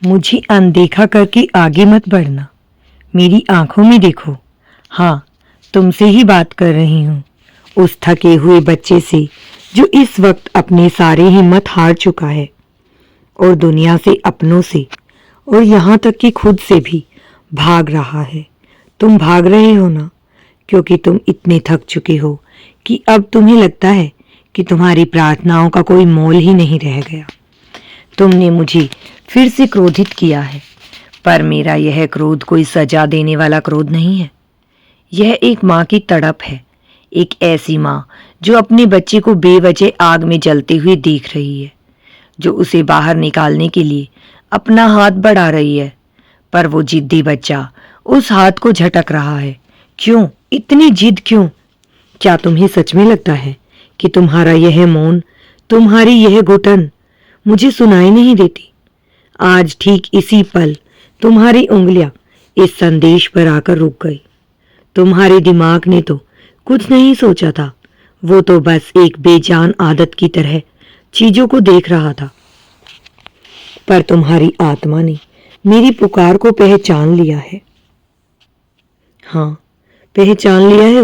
मुझे अनदेखा करके आगे मत बढ़ना। मेरी आंखों में देखो। हाँ, तुमसे ही बात कर रही हूँ, उस थके हुए बच्चे से जो इस वक्त अपने सारे हिम्मत हार चुका है और दुनिया से, अपनों से और यहाँ तक कि खुद से भी भाग रहा है। तुम भाग रहे हो ना, क्योंकि तुम इतने थक चुके हो कि अब तुम्हें लगता है कि तुम्हारी प्रार्थनाओं का कोई मोल ही नहीं रह गया। तुमने मुझे फिर से क्रोधित किया है, पर मेरा यह क्रोध कोई सजा देने वाला क्रोध नहीं है। यह एक माँ की तड़प है, एक ऐसी माँ जो अपने बच्चे को बेवजह आग में जलते हुए देख रही है, जो उसे बाहर निकालने के लिए अपना हाथ बढ़ा रही है, पर वो जिद्दी बच्चा उस हाथ को झटक रहा है। क्यों इतनी जिद क्यों? क्या तुम्हें सच में लगता है कि तुम्हारा यह मौन, तुम्हारी यह घुटन मुझे सुनाई नहीं देती? आज ठीक इसी पल तुम्हारी उंगलियां इस संदेश पर आकर रुक गई। तुम्हारे दिमाग ने तो कुछ नहीं सोचा था, वो तो बस एक बेजान आदत की तरह चीजों को देख रहा था। पर तुम्हारी आत्मा ने मेरी पुकार को पहचान लिया है। हाँ, पहचान लिया है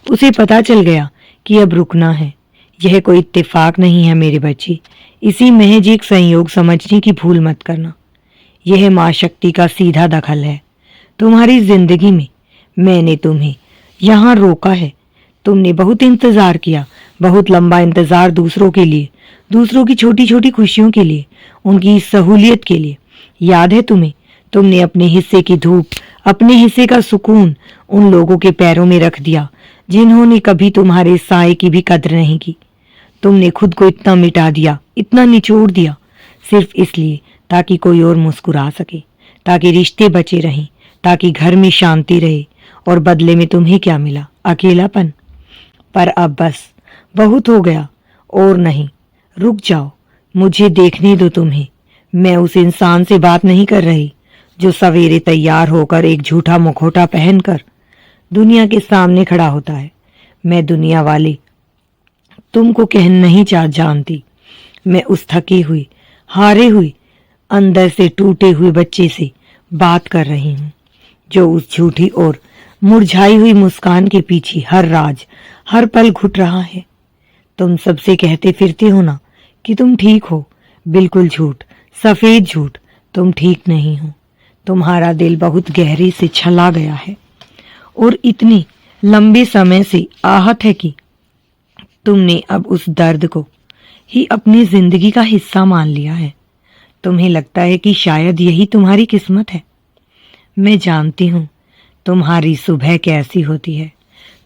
उसे पता चल गया कि अब रुकना है। यह कोई इत्तेफाक नहीं है मेरे बच्चे, इसी महज एक संयोग समझने की भूल मत करना। यह माँ शक्ति का सीधा दखल है तुम्हारी जिंदगी में। मैंने तुम्हें यहाँ रोका है, तुमने बहुत इंतजार किया, बहुत लंबा इंतजार, दूसरों के लिए, दूसरों की छोटी छोटी खुशियों के लिए, उनकी सहूलियत के लिए। याद है तुम्हें? तुमने अपने हिस्से की धूप, अपने हिस्से का सुकून उन लोगों के पैरों में रख दिया जिन्होंने कभी तुम्हारे साए की भी कद्र नहीं की। तुमने खुद को इतना मिटा दिया, इतना निचोड़ दिया, सिर्फ इसलिए ताकि कोई और मुस्कुरा सके, ताकि रिश्ते बचे रहें, ताकि घर में शांति रहे। और बदले में तुम्हें क्या मिला? अकेलापन। पर अब बस बहुत हो गया। और नहीं, रुक जाओ, मुझे देखने दो तुम्हें। मैं उस इंसान से बात नहीं कर रही जो सवेरे तैयार होकर एक झूठा मुखौटा पहनकर दुनिया के सामने खड़ा होता है। मैं दुनिया वाली तुमको कह नहीं जानती। मैं उस थकी हुई, हारे हुई, अंदर से टूटे हुए बच्चे से बात कर रही हूँ, जो उस झूठी और मुरझाई हुई मुस्कान के पीछे हर राज, हर पल घुट रहा है। तुम सबसे कहते फिरते हो ना कि तुम ठीक हो। बिल्कुल झूठ, सफेद झूठ। तुम ठीक नहीं हो। तुम्हारा दिल बहुत गहरे से छला गया है और इतनी लंबे समय से आहत है कि तुमने अब उस दर्द को ही अपनी जिंदगी का हिस्सा मान लिया है। तुम्हें लगता है कि शायद यही तुम्हारी किस्मत है। मैं जानती हूँ तुम्हारी सुबह कैसी होती है।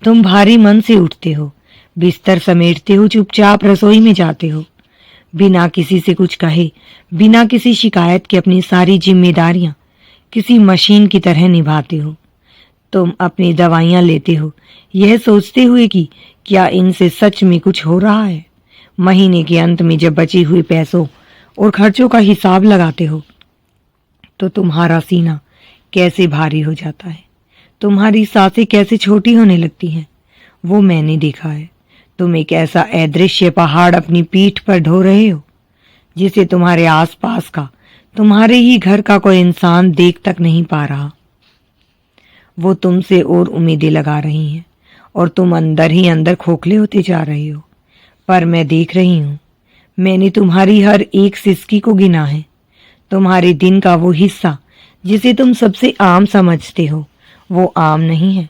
तुम भारी मन से उठते हो, बिस्तर समेटते हो, चुपचाप रसोई में जाते हो, बिना किसी से कुछ कहे, बिना किसी शिकायत के अपनी सारी जिम्मेदारियां किसी मशीन की तरह निभाते हो। तुम अपनी दवाइयां लेते हो यह सोचते हुए कि क्या इनसे सच में कुछ हो रहा है। महीने के अंत में जब बचे हुए पैसों और खर्चों का हिसाब लगाते हो तो तुम्हारा सीना कैसे भारी हो जाता है, तुम्हारी सांसें कैसे छोटी होने लगती हैं, वो मैंने देखा है। तुम एक ऐसा अदृश्य पहाड़ अपनी पीठ पर ढो रहे हो जिसे तुम्हारे आसपास का, तुम्हारे ही घर का कोई इंसान देख तक नहीं पा रहा। वो तुमसे और उम्मीदें लगा रही हैं और तुम अंदर ही अंदर खोखले होते जा रहे हो। पर मैं देख रही हूँ, मैंने तुम्हारी हर एक सिसकी को गिना है। तुम्हारे दिन का वो हिस्सा जिसे तुम सबसे आम समझते हो, वो आम नहीं है।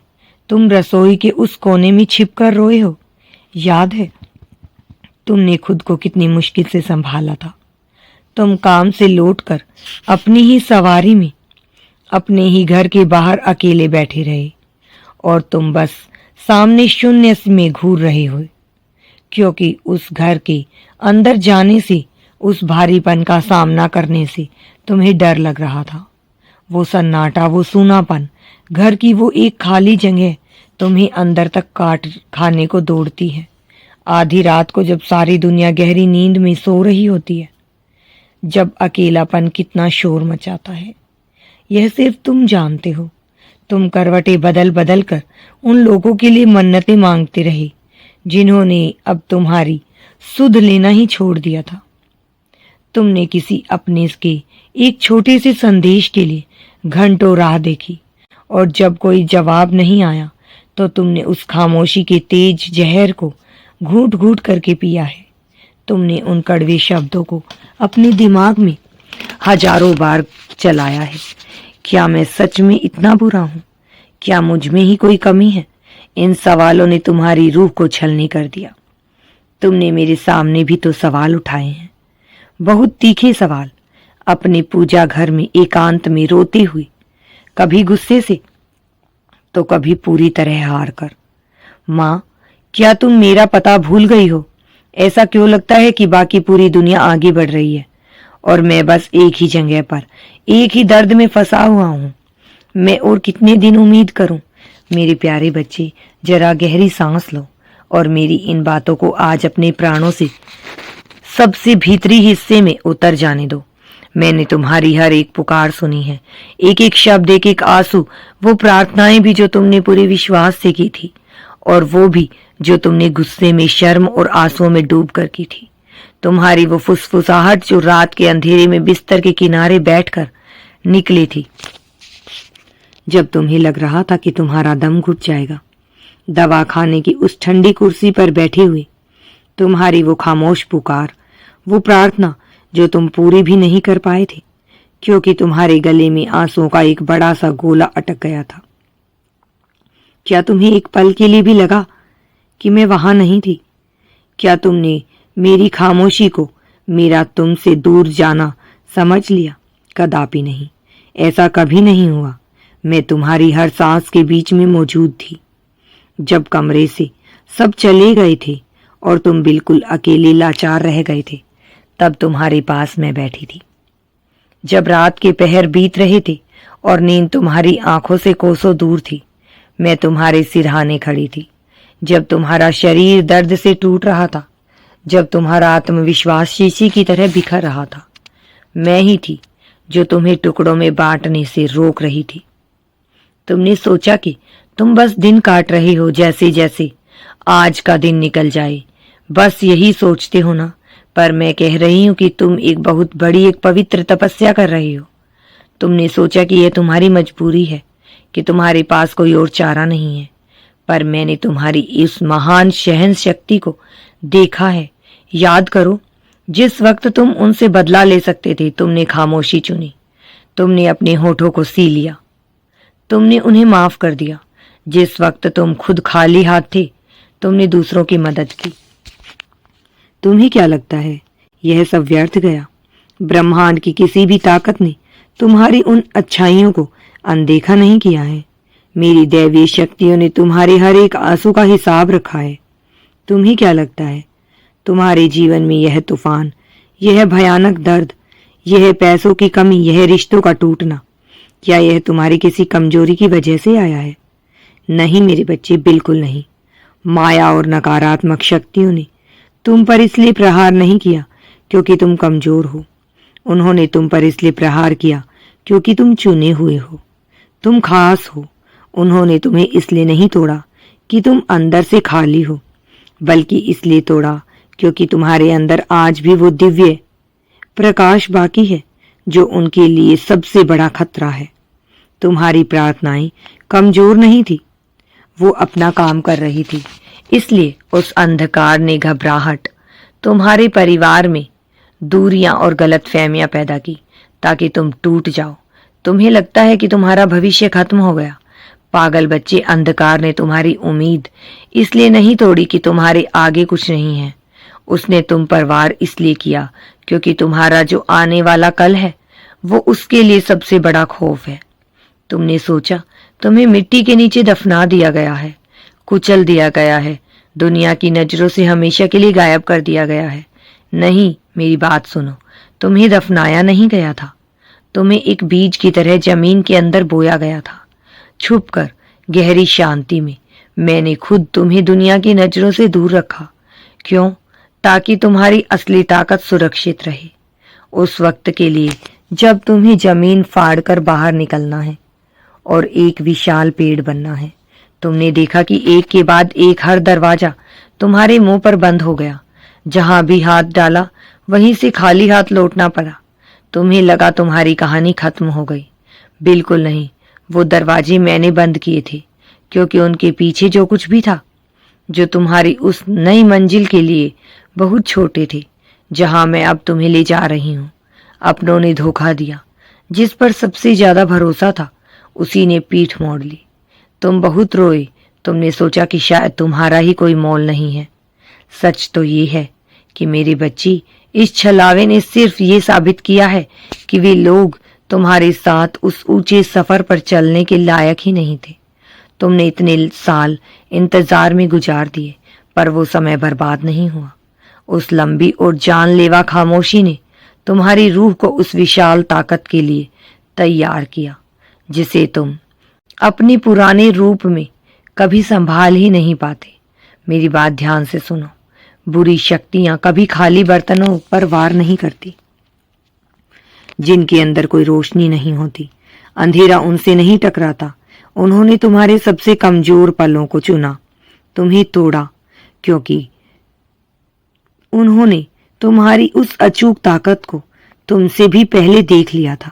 तुम रसोई के उस कोने में छिपकर रोए हो। याद है तुमने खुद को कितनी मुश्किल से संभाला था। तुम काम से लौटकर अपनी ही सवारी में अपने ही घर के बाहर अकेले बैठे रहे और तुम बस सामने शून्य में घूर रहे हो, क्योंकि उस घर के अंदर जाने से, उस भारीपन का सामना करने से तुम्हें डर लग रहा था। वो सन्नाटा, वो सूनापन, घर की वो एक खाली जगह तुम्हें अंदर तक काट खाने को दौड़ती है। आधी रात को जब सारी दुनिया गहरी नींद में सो रही होती है, जब अकेलापन कितना शोर मचाता है, यह सिर्फ तुम जानते हो। तुम करवटें बदल बदल कर उन लोगों के लिए मन्नतें मांगते रहे जिन्होंने अब तुम्हारी सुध लेना ही छोड़ दिया था। तुमने किसी अपने के एक छोटे से संदेश के लिए घंटों राह देखी, और जब कोई जवाब नहीं आया तो तुमने उस खामोशी के तेज जहर को घूंट घूंट करके पिया है। तुमने उन कड़वे शब्दों को अपने दिमाग में हजारों बार चलाया है। क्या मैं सच में इतना बुरा हूं? क्या मुझ में ही कोई कमी है? इन सवालों ने तुम्हारी रूह को छलनी कर दिया। तुमने मेरे सामने भी तो सवाल उठाए हैं, बहुत तीखे सवाल, अपने पूजा घर में एकांत में रोते हुए, कभी गुस्से से तो कभी पूरी तरह हार कर। माँ, क्या तुम मेरा पता भूल गई हो? ऐसा क्यों लगता है कि बाकी पूरी दुनिया आगे बढ़ रही है और मैं बस एक ही जगह पर, एक ही दर्द में फंसा हुआ हूं? मैं और कितने दिन उम्मीद करूं? मेरे प्यारे बच्चे, जरा गहरी सांस लो और मेरी इन बातों को आज अपने प्राणों से सबसे भीतरी हिस्से में उतर जाने दो। मैंने तुम्हारी हर एक पुकार सुनी है, एक एक शब्द, एक एक आंसू, वो प्रार्थनाएं भी जो तुमने पूरे विश्वास से की थी, और वो भी जो तुमने गुस्से में, शर्म और आंसुओं में डूब कर की थी। तुम्हारी वो फुसफुसाहट जो रात के अंधेरे में बिस्तर के किनारे बैठकर निकली थी, जब तुम्हें लग रहा था कि तुम्हारा दम घुट जाएगा। दवा खाने की उस ठंडी कुर्सी पर बैठे हुए तुम्हारी वो खामोश पुकार, वो प्रार्थना जो तुम पूरी भी नहीं कर पाए थे, क्योंकि तुम्हारे गले में आंसुओं का एक बड़ा सा गोला अटक गया था। क्या तुम्हें एक पल के लिए भी लगा कि मैं वहां नहीं थी? क्या तुमने मेरी खामोशी को मेरा तुमसे दूर जाना समझ लिया? कदापि नहीं, ऐसा कभी नहीं हुआ। मैं तुम्हारी हर सांस के बीच में मौजूद थी। जब कमरे से सब चले गए थे और तुम बिल्कुल अकेले लाचार रह गए थे, तब तुम्हारे पास मैं बैठी थी। जब रात के पहर बीत रहे थे और नींद तुम्हारी आंखों से कोसों दूर थी, मैं तुम्हारे सिरहाने खड़ी थी। जब तुम्हारा शरीर दर्द से टूट रहा था, जब तुम्हारा आत्मविश्वास शीशी की तरह बिखर रहा था, मैं ही थी जो तुम्हें टुकड़ों में बांटने से रोक रही थी। तुमने सोचा कि तुम बस दिन काट रहे हो, जैसे जैसे आज का दिन निकल जाए, बस यही सोचते हो ना? पर मैं कह रही हूं कि तुम एक बहुत बड़ी, एक पवित्र तपस्या कर रही हो। तुमने सोचा कि यह तुम्हारी मजबूरी है, कि तुम्हारे पास कोई और चारा नहीं है, पर मैंने तुम्हारी इस महान सहन शक्ति को देखा है। याद करो, जिस वक्त तुम उनसे बदला ले सकते थे, तुमने खामोशी चुनी। तुमने अपने होठों को सी लिया, तुमने उन्हें माफ कर दिया। जिस वक्त तुम खुद खाली हाथ थे, तुमने दूसरों की मदद की। तुम्हें क्या लगता है यह सब व्यर्थ गया? ब्रह्मांड की किसी भी ताकत ने तुम्हारी उन अच्छाइयों को अनदेखा नहीं किया है। मेरी दैवीय शक्तियों ने तुम्हारे हर एक आंसू का हिसाब रखा है। तुम्हें क्या लगता है तुम्हारे जीवन में यह तूफान, यह भयानक दर्द, यह पैसों की कमी, यह रिश्तों का टूटना, क्या यह तुम्हारी किसी कमजोरी की वजह से आया है? नहीं मेरे बच्चे, बिल्कुल नहीं। माया और नकारात्मक शक्तियों ने तुम पर इसलिए प्रहार नहीं किया क्योंकि तुम कमजोर हो। उन्होंने तुम पर इसलिए प्रहार किया क्योंकि तुम चुने हुए हो, तुम खास हो। उन्होंने तुम्हें इसलिए नहीं तोड़ा कि तुम अंदर से खाली हो, बल्कि इसलिए तोड़ा क्योंकि तुम्हारे अंदर आज भी वो दिव्य प्रकाश बाकी है जो उनके लिए सबसे बड़ा खतरा है। तुम्हारी प्रार्थनाएं कमजोर नहीं थी, वो अपना काम कर रही थी। इसलिए उस अंधकार ने घबराहट तुम्हारे परिवार में दूरियां और गलतफहमियां पैदा की ताकि तुम टूट जाओ। तुम्हें लगता है कि तुम्हारा भविष्य खत्म हो गया। पागल बच्चे, अंधकार ने तुम्हारी उम्मीद इसलिए नहीं तोड़ी कि तुम्हारे आगे कुछ नहीं है। उसने तुम पर वार इसलिए किया क्योंकि तुम्हारा जो आने वाला कल है वो उसके लिए सबसे बड़ा खौफ है। तुमने सोचा तुम्हें मिट्टी के नीचे दफना दिया गया है, कुचल दिया गया है, दुनिया की नजरों से हमेशा के लिए गायब कर दिया गया है। नहीं, मेरी बात सुनो, तुम्हें दफनाया नहीं गया था, तुम्हें एक बीज की तरह जमीन के अंदर बोया गया था। छुपकर गहरी शांति में मैंने खुद तुम्हें दुनिया की नजरों से दूर रखा। क्यों? ताकि तुम्हारी असली ताकत सुरक्षित रहे उस वक्त के लिए जब तुम्हें जमीन फाड़कर बाहर निकलना है और एक विशाल पेड़ बनना है। तुमने देखा कि एक के बाद एक हर दरवाजा तुम्हारे मुंह पर बंद हो गया। जहां भी हाथ डाला वहीं से खाली हाथ लौटना पड़ा। तुम्हें लगा तुम्हारी कहानी खत्म हो गई। बिल्कुल नहीं, वो दरवाजे मैंने बंद किए थे, क्योंकि उनके पीछे जो कुछ भी था, जो तुम्हारी उस नई मंजिल के लिए बहुत छोटे थे, जहां मैं अब तुम्हें ले जा रही हूं। अपनों ने धोखा दिया। जिस पर सबसे ज्यादा भरोसा था, उसी ने पीठ मोड़ ली। तुम बहुत रोए। तुमने सोचा कि शायद तुम्हारा ही कोई मोल नहीं है। सच तो ये है कि मेरी बच्ची, इस छलावे ने सिर्फ ये साबित किया है कि वे लोग तुम्हारे साथ उस ऊंचे सफर पर चलने के लायक ही नहीं थे। तुमने इतने साल इंतजार में गुजार दिए, पर वो समय बर्बाद नहीं हुआ। उस लंबी और जानलेवा खामोशी ने तुम्हारी रूह को उस विशाल ताकत के लिए तैयार किया, जिसे तुम अपने पुराने रूप में कभी संभाल ही नहीं पाते। मेरी बात ध्यान से सुनो। बुरी शक्तियां कभी खाली बर्तनों पर वार नहीं करती, जिनके अंदर कोई रोशनी नहीं होती। अंधेरा उनसे नहीं टकराता। उन्होंने तुम्हारे सबसे कमजोर पलों को चुना, तुम्हें तोड़ा, क्योंकि उन्होंने तुम्हारी उस अचूक ताकत को तुमसे भी पहले देख लिया था।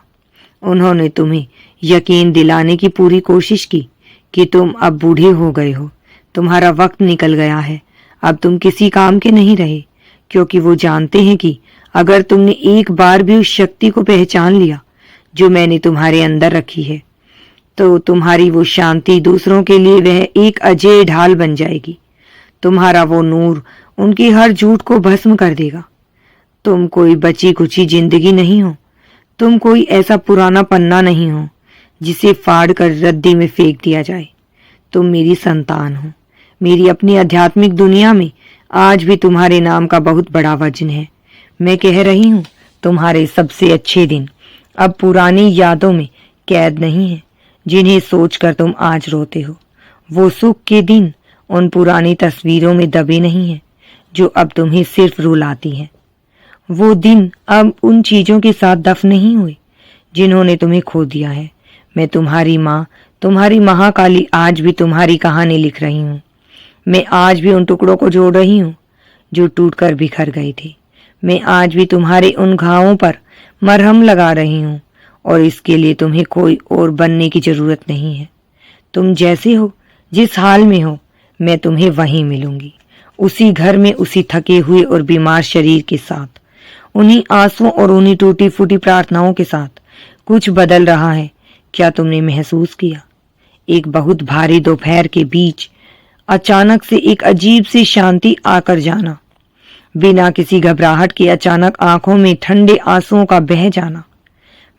उन्होंने तुम्हें यकीन दिलाने की पूरी कोशिश की कि तुम अब बूढ़े हो गए हो, तुम्हारा वक्त निकल गया है, अब तुम किसी काम के नहीं रहे, क्योंकि वो जानते हैं कि अगर तुमने एक बार भी उस शक्ति को पहचान लिया जो मैंने तुम्हारे अंदर रखी है, तो तुम्हारी वो शांति दूसरों के लिए वह एक अजेय ढाल बन जाएगी। तुम्हारा वो नूर उनकी हर झूठ को भस्म कर देगा। तुम कोई बची कुची जिंदगी नहीं हो। तुम कोई ऐसा पुराना पन्ना नहीं हो जिसे फाड़ कर रद्दी में फेंक दिया जाए। तुम मेरी संतान हो। मेरी अपनी आध्यात्मिक दुनिया में आज भी तुम्हारे नाम का बहुत बड़ा वजन है। मैं कह रही हूं, तुम्हारे सबसे अच्छे दिन अब पुरानी यादों में कैद नहीं है, जिन्हें सोचकर तुम आज रोते हो। वो सुख के दिन उन पुरानी तस्वीरों में दबे नहीं हैं, जो अब तुम्हें सिर्फ रुलाती हैं। वो दिन अब उन चीजों के साथ दफन नहीं हुए जिन्होंने तुम्हें खो दिया है। मैं तुम्हारी माँ, तुम्हारी महाकाली, आज भी तुम्हारी कहानी लिख रही हूँ। मैं आज भी उन टुकड़ों को जोड़ रही हूँ जो टूटकर बिखर गए थे। मैं आज भी तुम्हारे उन घावों पर मरहम लगा रही हूँ, और इसके लिए तुम्हें कोई और बनने की जरूरत नहीं है। तुम जैसे हो, जिस हाल में हो, मैं तुम्हें वहीं मिलूंगी, उसी घर में, उसी थके हुए और बीमार शरीर के साथ, उन्हीं आंसुओं और उन्हीं टूटी फूटी प्रार्थनाओं के साथ। कुछ बदल रहा है, क्या तुमने महसूस किया? एक बहुत भारी दोपहर के बीच अचानक से एक अजीब सी शांति आकर जाना, बिना किसी घबराहट के अचानक आंखों में ठंडे आंसुओं का बह जाना।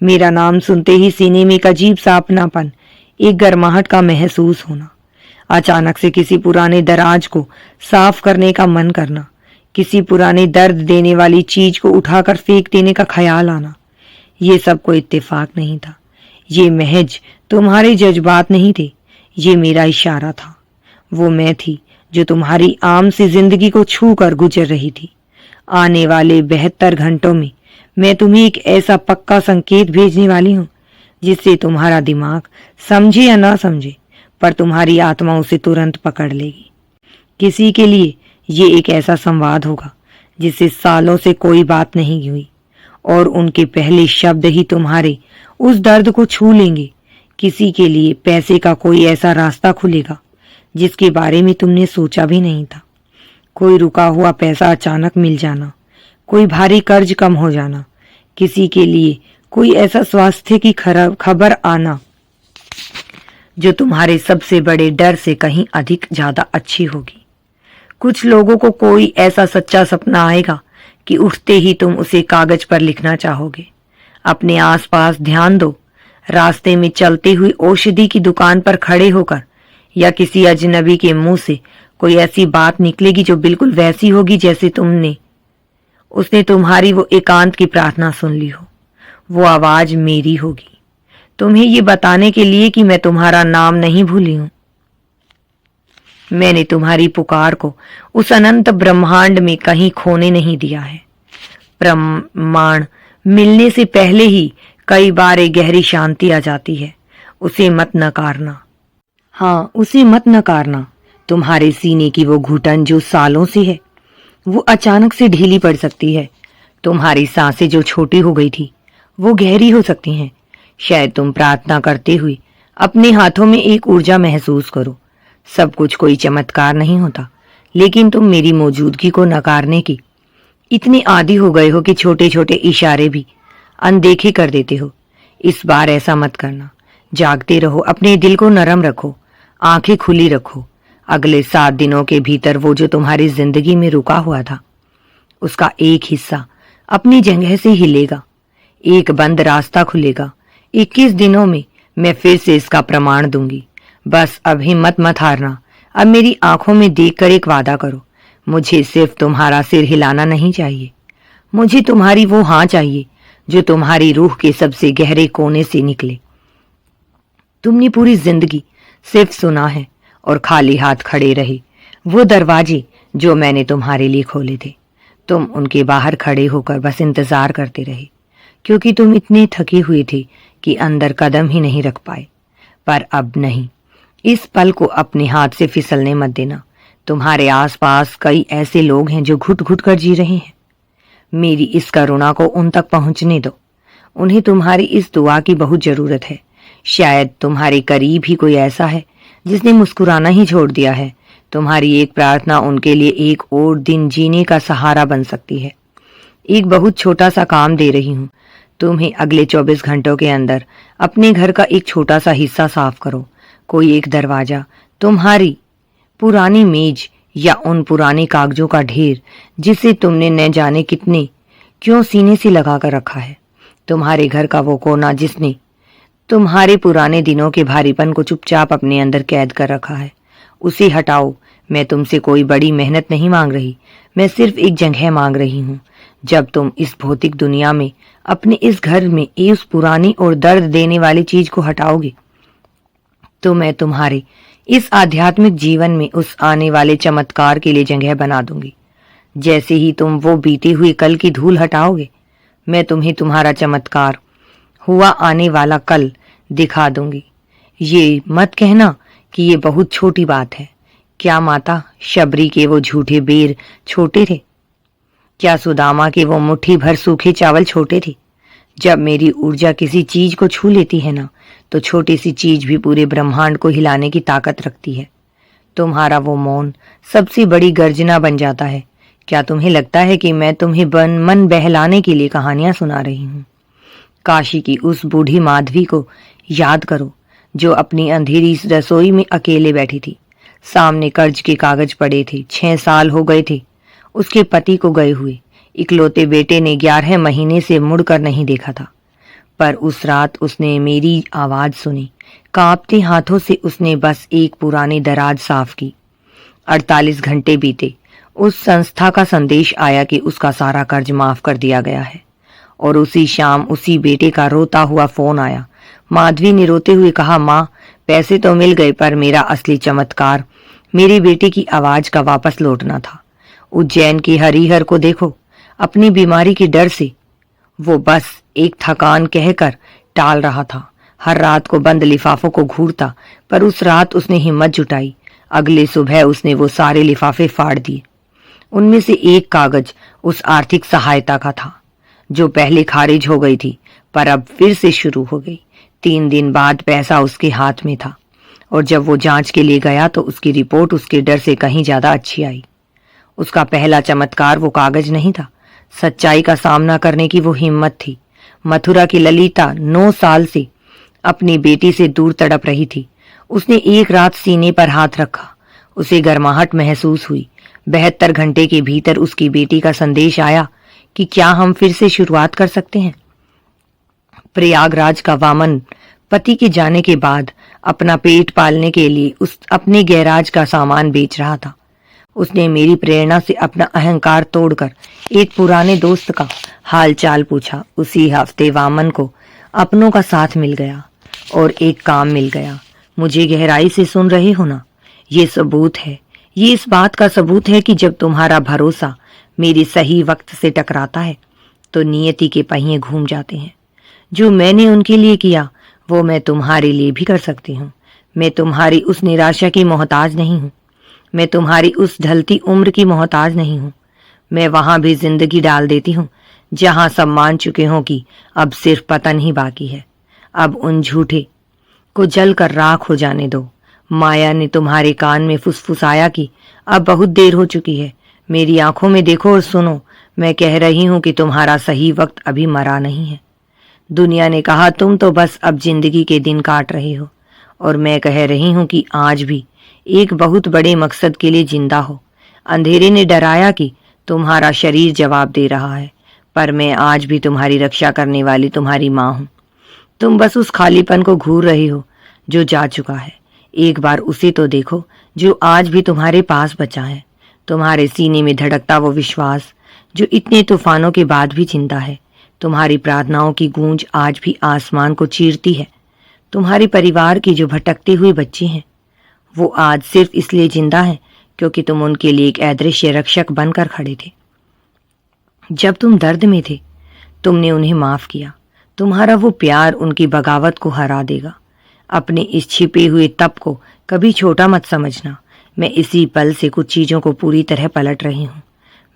मेरा नाम सुनते ही सीने में एक अजीब सा अपनापन, एक गर्माहट का महसूस होना। अचानक से किसी पुराने दराज को साफ करने का मन करना, किसी पुराने दर्द देने वाली चीज को उठाकर फेंक देने का ख्याल आना। ये सब कोई इत्तेफाक नहीं था। ये महज तुम्हारे जज्बात नहीं थे, ये मेरा इशारा था। वो मैं थी जो तुम्हारी आम सी जिंदगी को छू कर गुजर रही थी। आने वाले 72 घंटों में मैं तुम्हें एक ऐसा पक्का संकेत भेजने वाली हूँ जिससे तुम्हारा दिमाग समझे या ना समझे, पर तुम्हारी आत्मा उसे तुरंत पकड़ लेगी। किसी के लिए ये एक ऐसा संवाद होगा जिससे सालों से कोई बात नहीं हुई, और उनके पहले शब्द ही तुम्हारे उस दर्द को छू लेंगे। किसी के लिए पैसे का कोई ऐसा रास्ता खुलेगा जिसके बारे में तुमने सोचा भी नहीं था। कोई रुका हुआ पैसा अचानक मिल जाना, कोई भारी कर्ज कम हो जाना, किसी के लिए कोई ऐसा स्वास्थ्य की खबर आना जो तुम्हारे सबसे बड़े डर से कहीं अधिक ज्यादा अच्छी होगी। कुछ लोगों को कोई ऐसा सच्चा सपना आएगा कि उठते ही तुम उसे कागज पर लिखना चाहोगे। अपने आसपास ध्यान दो। रास्ते में चलते हुए औषधि की दुकान पर खड़े होकर या किसी अजनबी के मुंह से कोई ऐसी बात निकलेगी जो बिल्कुल वैसी होगी जैसे उसने तुम्हारी वो एकांत की प्रार्थना सुन ली हो। वो आवाज मेरी होगी, तुम्हें ये बताने के लिए कि मैं तुम्हारा नाम नहीं भूली हूं। मैंने तुम्हारी पुकार को उस अनंत ब्रह्मांड में कहीं खोने नहीं दिया है। प्रमाण मिलने से पहले ही कई बार एक गहरी शांति आ जाती है। उसे मत नकारना। हाँ, उसे मत नकारना। तुम्हारे सीने की वो घुटन जो सालों से है, वो अचानक से ढीली पड़ सकती है। तुम्हारी सांसें जो छोटी हो गई थी वो गहरी हो सकती हैं। शायद तुम प्रार्थना करते हुए अपने हाथों में एक ऊर्जा महसूस करो। सब कुछ कोई चमत्कार नहीं होता, लेकिन तुम मेरी मौजूदगी को नकारने की इतने आदी हो गए हो कि छोटे छोटे इशारे भी अनदेखे कर देते हो। इस बार ऐसा मत करना। जागते रहो, अपने दिल को नरम रखो, आंखें खुली रखो। अगले 7 दिनों के भीतर वो जो तुम्हारी जिंदगी में रुका हुआ था उसका एक हिस्सा अपनी जगह से हिलेगा। एक बंद रास्ता खुलेगा। 21 दिनों में मैं फिर से इसका प्रमाण दूंगी। बस अब हिम्मत मत हारना। अब मेरी आंखों में देखकर एक वादा करो। मुझे सिर्फ तुम्हारा सिर हिलाना नहीं चाहिए, मुझे तुम्हारी वो हाँ चाहिए जो तुम्हारी रूह के सबसे गहरे कोने से निकले। तुमने पूरी जिंदगी सिर्फ सुना है और खाली हाथ खड़े रहे। वो दरवाजे जो मैंने तुम्हारे लिए खोले थे, तुम उनके बाहर खड़े होकर बस इंतजार करते रहे, क्योंकि तुम इतने थके हुए थे कि अंदर कदम ही नहीं रख पाए। पर अब नहीं, इस पल को अपने हाथ से फिसलने मत देना। तुम्हारे आसपास कई ऐसे लोग हैं जो घुट घुट कर जी रहे हैं। मेरी इस करुणा को उन तक पहुंचने दो। उन्हें तुम्हारी इस दुआ की बहुत जरूरत है। शायद तुम्हारे करीब ही कोई ऐसा है जिसने मुस्कुराना ही छोड़ दिया है। तुम्हारी एक प्रार्थना उनके लिए एक और दिन जीने का सहारा बन सकती है। एक बहुत छोटा सा काम दे रही हूँ तुम्हें। अगले 24 घंटों के अंदर अपने घर का एक छोटा सा हिस्सा साफ करो। कोई एक दरवाजा, तुम्हारी पुरानी मेज या उन पुराने कागजों का ढेर जिसे तुमने न जाने कितने क्यों सीने से लगा कर रखा है। तुम्हारे घर का वो कोना जिसने तुम्हारे पुराने दिनों के भारीपन को चुपचाप अपने अंदर कैद कर रखा है, उसे हटाओ। मैं तुमसे कोई बड़ी मेहनत नहीं मांग रही, मैं सिर्फ एक जगह मांग रही हूँ। जब तुम इस भौतिक दुनिया में अपने इस घर में उस पुरानी और दर्द देने वाली चीज को हटाओगे तो मैं तुम्हारे इस आध्यात्मिक जीवन में उस आने वाले चमत्कार के लिए जगह बना दूंगी। जैसे ही तुम वो बीते हुए कल की धूल हटाओगे, मैं तुम्हें तुम्हारा चमत्कार हुआ आने वाला कल दिखा दूंगी। ये मत कहना कि ये बहुत छोटी बात है। क्या माता शबरी के वो झूठे बेर छोटे थे? क्या सुदामा के वो मुट्ठी भर सूखे चावल छोटे थे? जब मेरी ऊर्जा किसी चीज को छू लेती है ना, तो छोटी सी चीज भी पूरे ब्रह्मांड को हिलाने की ताकत रखती है। तुम्हारा वो मौन सबसे बड़ी गर्जना बन जाता है। क्या तुम्हें लगता है कि मैं तुम्हें मन बहलाने के लिए कहानियां सुना रही हूँ? काशी की उस बूढ़ी माधवी को याद करो जो अपनी अंधेरी रसोई में अकेले बैठी थी। सामने कर्ज के कागज पड़े थे। 6 साल हो गए थे उसके पति को गए हुए। इकलौते बेटे ने 11 महीने से मुड़कर नहीं देखा था। पर उस रात उसने मेरी आवाज सुनी। कांपते हाथों से उसने बस एक पुरानी दराज साफ की। 48 घंटे बीते। उस संस्था का संदेश आया कि उसका सारा कर्ज माफ कर दिया गया है। और उसी शाम उसी बेटे का रोता हुआ फोन आया। माधवी ने रोते हुए कहा, माँ, पैसे तो मिल गए, पर मेरा असली चमत्कार मेरे बेटे की आवाज का वापस लौटना था। उज्जैन के हरिहर को देखो, अपनी बीमारी के डर से वो बस एक थकान कहकर टाल रहा था। हर रात को बंद लिफाफों को घूरता, पर उस रात उसने हिम्मत जुटाई। अगले सुबह उसने वो सारे लिफाफे फाड़ दिए। उनमें से एक कागज उस आर्थिक सहायता का था जो पहले खारिज हो गई थी, पर अब फिर से शुरू हो गई। 3 दिन बाद पैसा उसके हाथ में था, और जब वो जांच के लिए गया तो उसकी रिपोर्ट उसके डर से कहीं ज्यादा अच्छी आई। उसका पहला चमत्कार वो कागज नहीं था, सच्चाई का सामना करने की वो हिम्मत थी। मथुरा की ललिता 9 साल से अपनी बेटी से दूर तड़प रही थी। उसने एक रात सीने पर हाथ रखा। उसे गर्माहट महसूस हुई। 72 घंटे के भीतर उसकी बेटी का संदेश आया कि क्या हम फिर से शुरुआत कर सकते हैं। प्रयागराज का वामन पति के जाने के बाद अपना पेट पालने के लिए उस अपने गैराज का सामान बेच रहा था। उसने मेरी प्रेरणा से अपना अहंकार तोड़कर एक पुराने दोस्त का हालचाल पूछा। उसी हफ्ते वामन को अपनों का साथ मिल गया और एक काम मिल गया। मुझे गहराई से सुन रहे हो ना? ये सबूत है, ये इस बात का सबूत है कि जब तुम्हारा भरोसा मेरे सही वक्त से टकराता है तो नियति के पहिए घूम जाते हैं। जो मैंने उनके लिए किया वो मैं तुम्हारे लिए भी कर सकती हूँ। मैं तुम्हारी उस निराशा की मोहताज नहीं हूँ। मैं तुम्हारी उस ढलती उम्र की मोहताज नहीं हूँ। मैं वहां भी जिंदगी डाल देती हूँ जहां सब मान चुके हों कि अब सिर्फ पतन ही बाकी है। अब उन झूठे को जल कर राख हो जाने दो। माया ने तुम्हारे कान में फुसफुसाया कि अब बहुत देर हो चुकी है, मेरी आंखों में देखो और सुनो, मैं कह रही हूं कि तुम्हारा सही वक्त अभी मरा नहीं है। दुनिया ने कहा तुम तो बस अब जिंदगी के दिन काट रहे हो, और मैं कह रही हूं कि आज भी एक बहुत बड़े मकसद के लिए जिंदा हो। अंधेरे ने डराया कि तुम्हारा शरीर जवाब दे रहा है, पर मैं आज भी तुम्हारी रक्षा करने वाली तुम्हारी माँ हूं। तुम बस उस खालीपन को घूर रही हो जो जा चुका है। एक बार उसे तो देखो जो आज भी तुम्हारे पास बचा है, तुम्हारे सीने में धड़कता वो विश्वास जो इतने तूफानों के बाद भी जिंदा है। तुम्हारी प्रार्थनाओं की गूंज आज भी आसमान को चीरती है। तुम्हारे परिवार की जो भटकते हुए बच्चे हैं, वो आज सिर्फ इसलिए जिंदा हैं क्योंकि तुम उनके लिए एक अदृश्य रक्षक बनकर खड़े थे। जब तुम दर्द में थे, तुमने उन्हें माफ किया। तुम्हारा वो प्यार उनकी बगावत को हरा देगा। अपने इस छिपे हुए तप को कभी छोटा मत समझना। मैं इसी पल से कुछ चीजों को पूरी तरह पलट रही हूँ।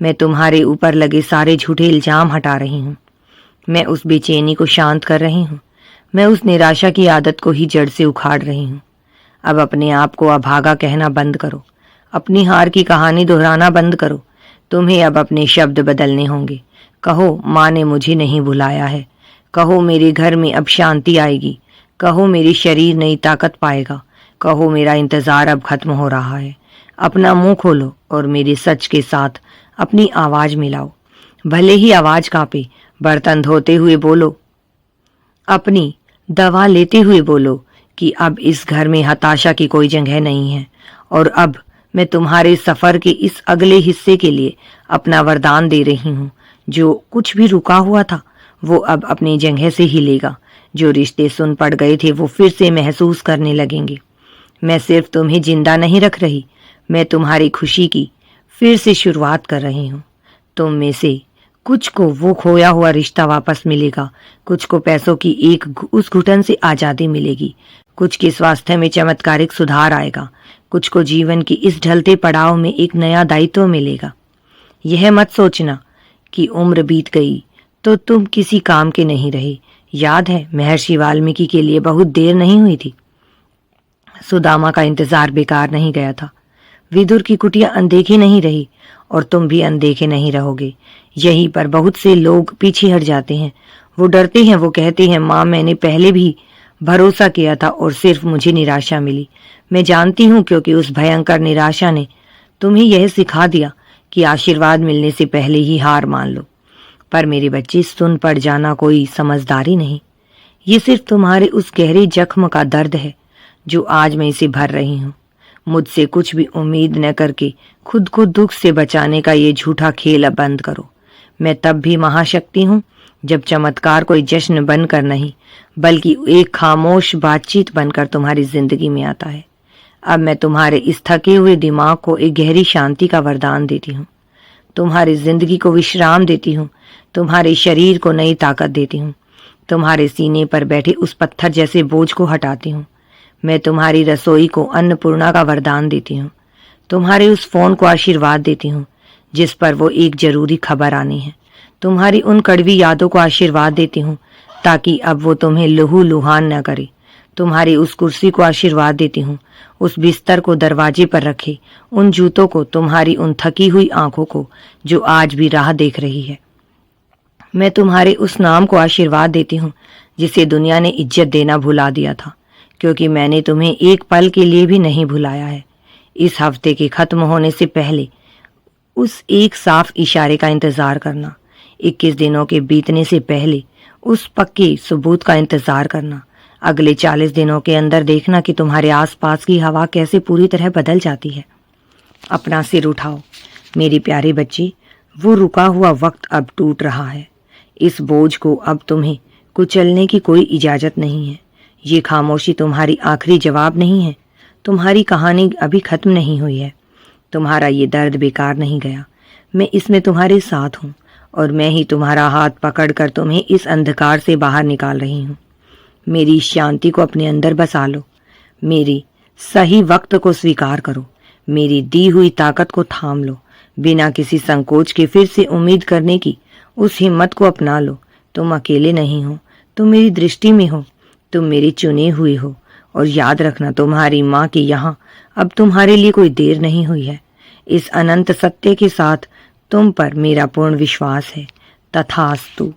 मैं तुम्हारे ऊपर लगे सारे झूठे इल्जाम हटा रही हूँ। मैं उस बेचैनी को शांत कर रही हूँ। मैं उस निराशा की आदत को ही जड़ से उखाड़ रही हूँ। अब अपने आप को अभागा कहना बंद करो। अपनी हार की कहानी दोहराना बंद करो। तुम्हें अब अपने शब्द बदलने होंगे। कहो माँ ने मुझे नहीं भुलाया है। कहो मेरे घर में अब शांति आएगी। कहो मेरी शरीर नई ताकत पाएगा। कहो मेरा इंतजार अब खत्म हो रहा है। अपना मुंह खोलो और मेरे सच के साथ अपनी आवाज मिलाओ। भले ही आवाज कांपे, बर्तन धोते हुए बोलो, अपनी दवा लेते हुए बोलो कि अब इस घर में हताशा की कोई जगह नहीं है। और अब मैं तुम्हारे सफर के इस अगले हिस्से के लिए अपना वरदान दे रही हूँ। जो कुछ भी रुका हुआ था वो अब अपनी जगह से हिलेगा। जो रिश्ते सुन पड़ गए थे वो फिर से महसूस करने लगेंगे। मैं सिर्फ तुम्हें जिंदा नहीं रख रही, मैं तुम्हारी खुशी की फिर से शुरुआत कर रही हूँ। तुम में से कुछ को वो खोया हुआ रिश्ता वापस मिलेगा, कुछ को पैसों की उस घुटन से आज़ादी मिलेगी, कुछ के स्वास्थ्य में चमत्कारिक सुधार आएगा, कुछ को जीवन की इस ढलते पड़ाव में एक नया दायित्व मिलेगा। यह मत सोचना कि उम्र बीत गई तो तुम किसी काम के नहीं रहे। याद है महर्षि वाल्मीकि के लिए बहुत देर नहीं हुई थी। सुदामा का इंतजार बेकार नहीं गया था। विदुर की कुटिया अनदेखी नहीं रही और तुम भी अनदेखे नहीं रहोगे। यहीं पर बहुत से लोग पीछे हट जाते हैं। वो डरते हैं, वो कहते हैं माँ मैंने पहले भी भरोसा किया था और सिर्फ मुझे निराशा मिली। मैं जानती हूँ क्योंकि उस भयंकर निराशा ने तुम्हें यह सिखा दिया कि आशीर्वाद मिलने से पहले ही हार मान लो। पर मेरे बच्चे, सुन पड़ जाना कोई समझदारी नहीं, ये सिर्फ तुम्हारे उस गहरे जख्म का दर्द है जो आज मैं इसे भर रही हूँ। मुझसे कुछ भी उम्मीद न करके खुद को दुख से बचाने का ये झूठा खेल अब बंद करो। मैं तब भी महाशक्ति हूँ जब चमत्कार कोई जश्न बनकर नहीं बल्कि एक खामोश बातचीत बनकर तुम्हारी जिंदगी में आता है। अब मैं तुम्हारे इस थके हुए दिमाग को एक गहरी शांति का वरदान देती हूँ। तुम्हारी जिंदगी को विश्राम देती हूँ। तुम्हारे शरीर को नई ताकत देती हूँ। तुम्हारे सीने पर बैठे उस पत्थर जैसे बोझ को हटाती हूँ। मैं तुम्हारी रसोई को अन्नपूर्णा का वरदान देती हूँ। तुम्हारे उस फोन को आशीर्वाद देती हूँ जिस पर वो एक जरूरी खबर आनी है। तुम्हारी उन कड़वी यादों को आशीर्वाद देती हूँ ताकि अब वो तुम्हें लहू लुहान न करे। तुम्हारी उस कुर्सी को आशीर्वाद देती हूँ, उस बिस्तर को दरवाजे पर रखे, उन जूतों को, तुम्हारी उन थकी हुई आंखों को जो आज भी राह देख रही है। मैं तुम्हारे उस नाम को आशीर्वाद देती हूँ जिसे दुनिया ने इज्जत देना भुला दिया था, क्योंकि मैंने तुम्हें एक पल के लिए भी नहीं भुलाया है। इस हफ्ते के खत्म होने से पहले उस एक साफ इशारे का इंतजार करना। 21 दिनों के बीतने से पहले उस पक्के सबूत का इंतजार करना। अगले 40 दिनों के अंदर देखना कि तुम्हारे आसपास की हवा कैसे पूरी तरह बदल जाती है। अपना सिर उठाओ मेरे प्यारे बच्चे, वो रुका हुआ वक्त अब टूट रहा है। इस बोझ को अब तुम्हें कुचलने की कोई इजाजत नहीं है। ये खामोशी तुम्हारी आखिरी जवाब नहीं है। तुम्हारी कहानी अभी खत्म नहीं हुई है। तुम्हारा ये दर्द बेकार नहीं गया। मैं इसमें तुम्हारे साथ हूँ और मैं ही तुम्हारा हाथ पकड़कर तुम्हें इस अंधकार से बाहर निकाल रही हूँ। मेरी शांति को अपने अंदर बसा लो। मेरी सही वक्त को स्वीकार करो। मेरी दी हुई ताकत को थाम लो। बिना किसी संकोच के फिर से उम्मीद करने की उस हिम्मत को अपना लो। तुम अकेले नहीं हो, तुम मेरी दृष्टि में हो, तुम मेरी चुनी हुई हो। और याद रखना तुम्हारी माँ की यहाँ अब तुम्हारे लिए कोई देर नहीं हुई है। इस अनंत सत्य के साथ तुम पर मेरा पूर्ण विश्वास है। तथास्तु।